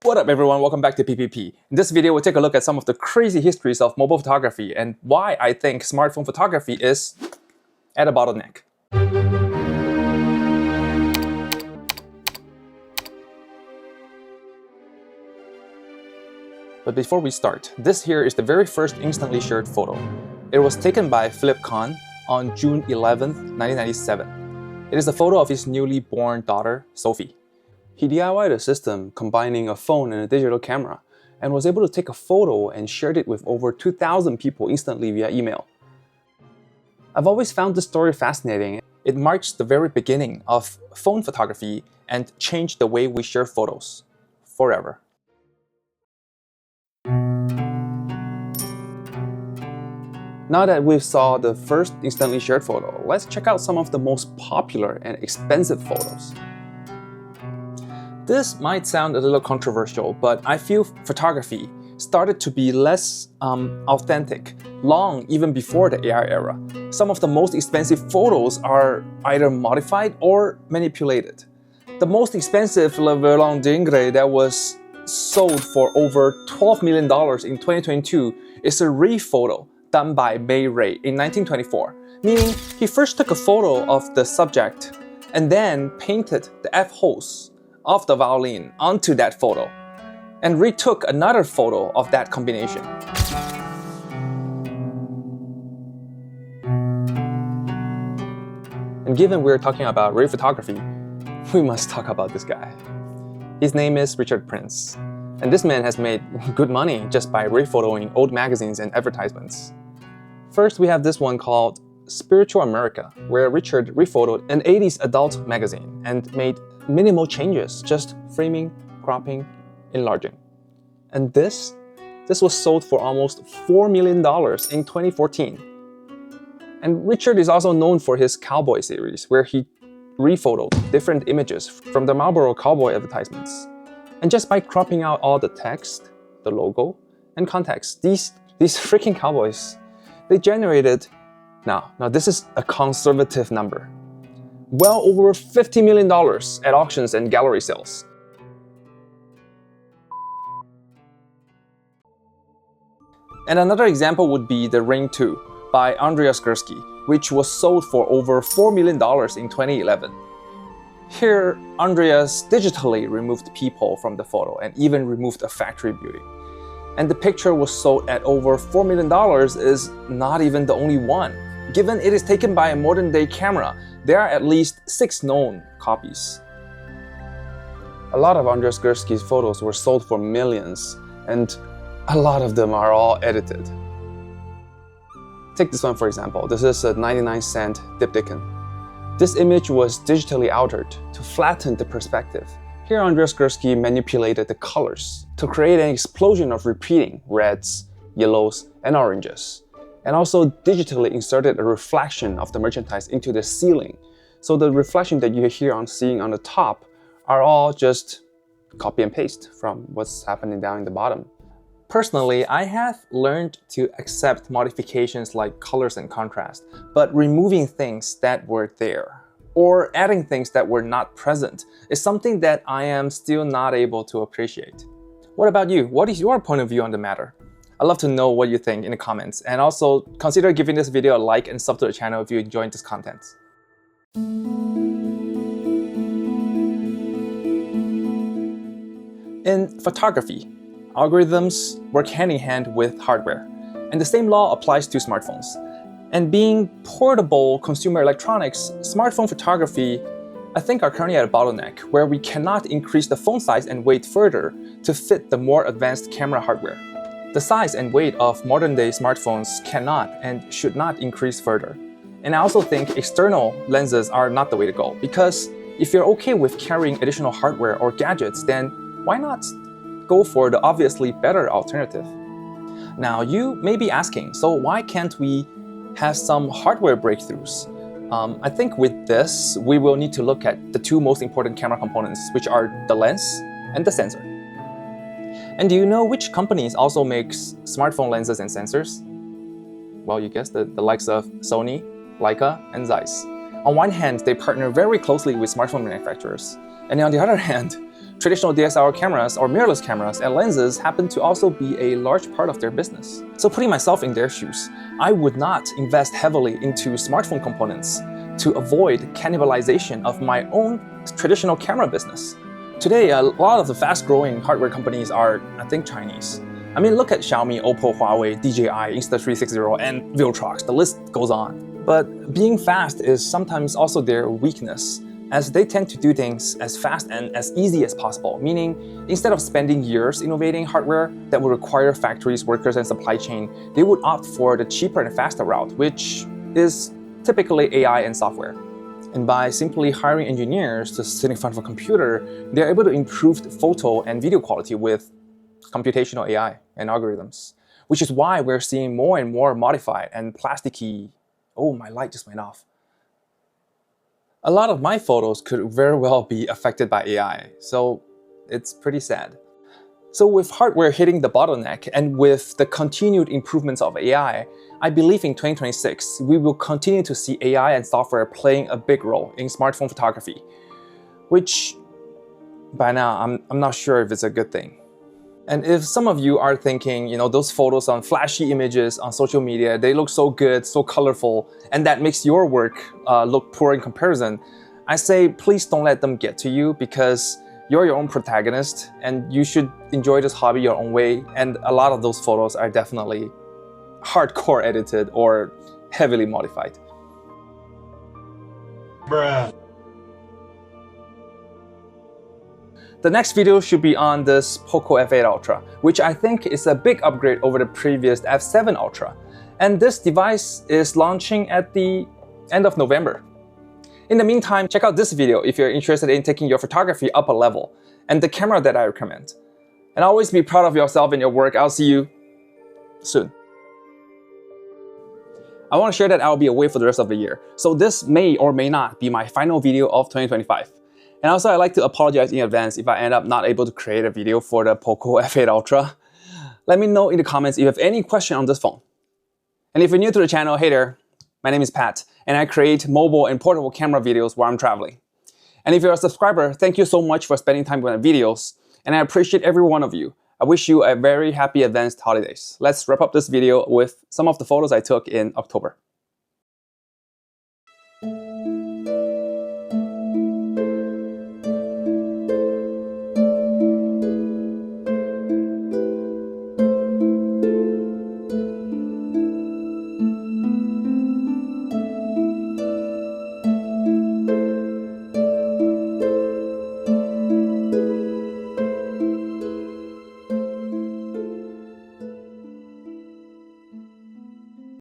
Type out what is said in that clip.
What up everyone, welcome back to PPP. In this video, we'll take a look at some of the crazy histories of mobile photography and why I think smartphone photography is at a bottleneck. But before we start, this here is the very first instantly shared photo. It was taken by Philip Kahn on June 11th, 1997. It is a photo of his newly born daughter, Sophie. He DIY'd a system combining a phone and a digital camera and was able to take a photo and shared it with over 2,000 people instantly via email. I've always found this story fascinating. It marks the very beginning of phone photography and changed the way we share photos forever. Now that we've saw the first instantly shared photo, let's check out some of the most popular and expensive photos. This might sound a little controversial, but I feel photography started to be less authentic long even before the AI era. Some of the most expensive photos are either modified or manipulated. The most expensive Le Volant d'Ingres that was sold for over $12 million in 2022 is a re-photo done by May Ray in 1924, meaning he first took a photo of the subject and then painted the F-holes of the violin onto that photo and retook another photo of that combination. And given we're talking about ray photography, we must talk about this guy. His name is Richard Prince, and this man has made good money just by ray photoing old magazines and advertisements. First, we have this one called Spiritual America, where Richard rephotoed an 80s adult magazine and made minimal changes, just framing, cropping, enlarging. And this was sold for almost $4 million in 2014. And Richard is also known for his cowboy series, where he rephotoed different images from the Marlboro cowboy advertisements. And just by cropping out all the text, the logo, and context, these freaking cowboys, they generated, now this is a conservative number, well over $50 million at auctions and gallery sales. And another example would be the Ring 2 by Andreas Gursky, which was sold for over $4 million in 2011. Here, Andreas digitally removed people from the photo and even removed a factory building. And the picture was sold at over $4 million is not even the only one. Given it is taken by a modern-day camera, there are at least 6 known copies. A lot of Andreas Gursky's photos were sold for millions, and a lot of them are all edited. Take this one for example. This is a 99-cent diptychon. This image was digitally altered to flatten the perspective. Here Andreas Gursky manipulated the colors to create an explosion of repeating reds, yellows, and oranges, and also digitally inserted a reflection of the merchandise into the ceiling. So the reflection that you're here seeing on the top are all just copy and paste from what's happening down in the bottom. Personally, I have learned to accept modifications like colors and contrast, but removing things that were there or adding things that were not present is something that I am still not able to appreciate. What about you? What is your point of view on the matter? I'd love to know what you think in the comments, and also consider giving this video a like and sub to the channel if you enjoyed this content. In photography, algorithms work hand in hand with hardware, and the same law applies to smartphones. And being portable consumer electronics, smartphone photography, I think, are currently at a bottleneck where we cannot increase the phone size and weight further to fit the more advanced camera hardware. The size and weight of modern-day smartphones cannot and should not increase further. And I also think external lenses are not the way to go, because if you're okay with carrying additional hardware or gadgets, then why not go for the obviously better alternative? Now, you may be asking, so why can't we have some hardware breakthroughs? I think with this, we will need to look at the 2 most important camera components, which are the lens and the sensor. And do you know which companies also makes smartphone lenses and sensors? Well, you guessed it, the likes of Sony, Leica, and Zeiss. On one hand, they partner very closely with smartphone manufacturers, and on the other hand, traditional DSLR cameras or mirrorless cameras and lenses happen to also be a large part of their business. So putting myself in their shoes, I would not invest heavily into smartphone components to avoid cannibalization of my own traditional camera business. Today, a lot of the fast-growing hardware companies are, I think, Chinese. I mean, look at Xiaomi, Oppo, Huawei, DJI, Insta360, and Viltrox. The list goes on. But being fast is sometimes also their weakness, as they tend to do things as fast and as easy as possible, meaning instead of spending years innovating hardware that would require factories, workers, and supply chain, they would opt for the cheaper and faster route, which is typically AI and software. And by simply hiring engineers to sit in front of a computer, they're able to improve the photo and video quality with computational AI and algorithms, which is why we're seeing more and more modified and plasticky. Oh, my light just went off. A lot of my photos could very well be affected by AI, so it's pretty sad. So with hardware hitting the bottleneck and with the continued improvements of AI, I believe in 2026, we will continue to see AI and software playing a big role in smartphone photography, which by now, I'm not sure if it's a good thing. And if some of you are thinking, those photos on flashy images on social media, they look so good, so colorful, and that makes your work look poor in comparison, I say please don't let them get to you, because you're your own protagonist and you should enjoy this hobby your own way. And a lot of those photos are definitely hardcore edited or heavily modified. Bruh. The next video should be on this Poco F8 Ultra, which I think is a big upgrade over the previous F7 Ultra. And this device is launching at the end of November. In the meantime, check out this video if you're interested in taking your photography up a level, and the camera that I recommend. And always be proud of yourself and your work. I'll see you soon. I want to share that I'll be away for the rest of the year, so this may or may not be my final video of 2025. And also, I'd like to apologize in advance if I end up not able to create a video for the Poco F8 Ultra. Let me know in the comments if you have any question on this phone. And if you're new to the channel, hey there, my name is Pat, and I create mobile and portable camera videos while I'm traveling. And if you're a subscriber, thank you so much for spending time with my videos, and I appreciate every one of you. I wish you a very happy advanced holidays. Let's wrap up this video with some of the photos I took in October.